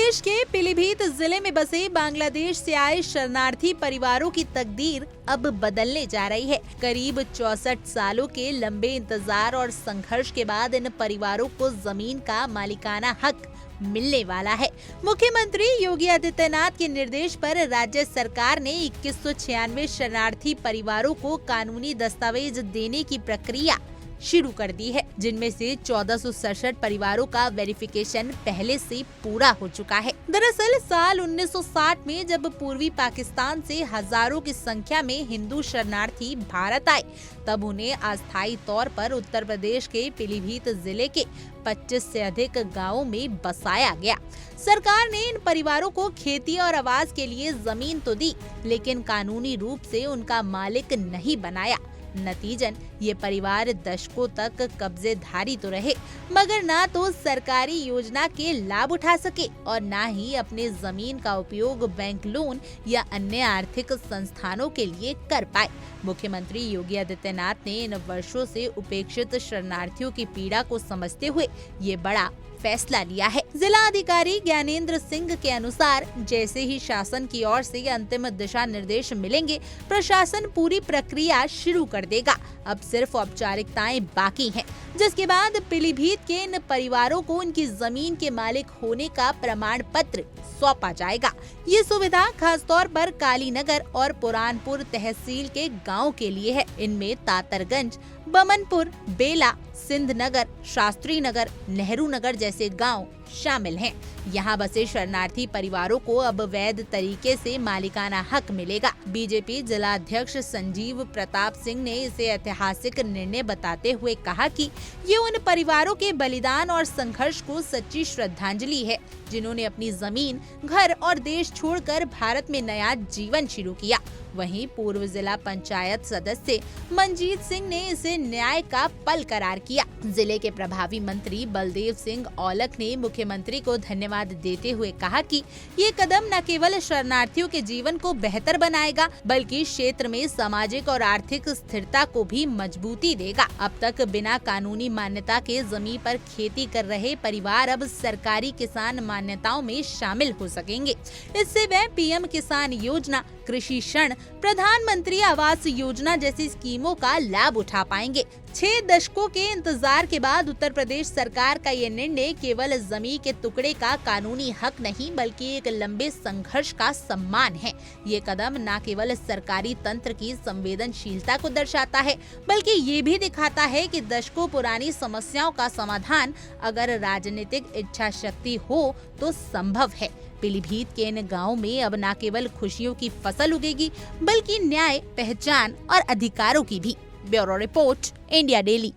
प्रदेश के पीलीभीत जिले में बसे बांग्लादेश से आए शरणार्थी परिवारों की तकदीर अब बदलने जा रही है। करीब 64 सालों के लंबे इंतजार और संघर्ष के बाद इन परिवारों को जमीन का मालिकाना हक मिलने वाला है। मुख्यमंत्री योगी आदित्यनाथ के निर्देश पर राज्य सरकार ने 2196 शरणार्थी परिवारों को कानूनी दस्तावेज देने की प्रक्रिया शुरू कर दी है, जिनमें से 1467 परिवारों का वेरिफिकेशन पहले से पूरा हो चुका है। दरअसल साल 1960 में जब पूर्वी पाकिस्तान से हजारों की संख्या में हिंदू शरणार्थी भारत आए, तब उन्हें अस्थायी तौर पर उत्तर प्रदेश के पीलीभीत जिले के 25 से अधिक गांवों में बसाया गया। सरकार ने इन परिवारों को खेती और आवास के लिए जमीन तो दी, लेकिन कानूनी रूप से उनका मालिक नहीं बनाया। नतीजन ये परिवार दशकों तक कब्जेधारी तो रहे, मगर ना तो सरकारी योजना के लाभ उठा सके और ना ही अपने जमीन का उपयोग बैंक लोन या अन्य आर्थिक संस्थानों के लिए कर पाए। मुख्यमंत्री योगी आदित्यनाथ ने इन वर्षों से उपेक्षित शरणार्थियों की पीड़ा को समझते हुए ये बड़ा फैसला लिया है। जिला अधिकारी ज्ञानेंद्र सिंह के अनुसार जैसे ही शासन की ओर से अंतिम दिशा निर्देश मिलेंगे, प्रशासन पूरी प्रक्रिया शुरू कर देगा। अब सिर्फ औपचारिकताएं बाकी हैं, जिसके बाद पीलीभीत के इन परिवारों को उनकी जमीन के मालिक होने का प्रमाण पत्र सौंपा जाएगा। ये सुविधा खासतौर पर कालीनगर और पुरानपुर तहसील के गाँव के लिए है। इनमें तातरगंज, बमनपुर, बेला, सिंध नगर, शास्त्री नगर, नेहरू नगर जैसे गांव शामिल हैं। यहाँ बसे शरणार्थी परिवारों को अब वैध तरीके से मालिकाना हक मिलेगा। बीजेपी जिला अध्यक्ष संजीव प्रताप सिंह ने इसे ऐतिहासिक निर्णय बताते हुए कहा कि ये उन परिवारों के बलिदान और संघर्ष को सच्ची श्रद्धांजलि है, जिन्होंने अपनी जमीन, घर और देश छोड़कर भारत में नया जीवन शुरू किया। वहीं पूर्व जिला पंचायत सदस्य मनजीत सिंह ने इसे न्याय का पल करार किया। जिले के प्रभावी मंत्री बलदेव सिंह औलख ने मुख्यमंत्री को धन्यवाद देते हुए कहा कि ये कदम न केवल शरणार्थियों के जीवन को बेहतर बनाएगा, बल्कि क्षेत्र में सामाजिक और आर्थिक स्थिरता को भी मजबूती देगा। अब तक बिना कानूनी मान्यता के जमीन पर खेती कर रहे परिवार अब सरकारी किसान मान्यताओं में शामिल हो सकेंगे। इससे वे पीएम किसान योजना, कृषि ऋण, प्रधानमंत्री आवास योजना जैसी स्कीमों का लाभ उठा पाएंगे। 6 दशकों के इंतजार के बाद उत्तर प्रदेश सरकार का ये निर्णय केवल जमीन के टुकड़े का कानूनी हक नहीं, बल्कि एक लंबे संघर्ष का सम्मान है। ये कदम न केवल सरकारी तंत्र की संवेदनशीलता को दर्शाता है, बल्कि ये भी दिखाता है कि दशकों पुरानी समस्याओं का समाधान अगर राजनीतिक इच्छा शक्ति हो तो संभव है। पीलीभीत के इन गाँव में अब न केवल खुशियों की फसल उगेगी, बल्कि न्याय, पहचान और अधिकारों की भी। Bureau report, India daily.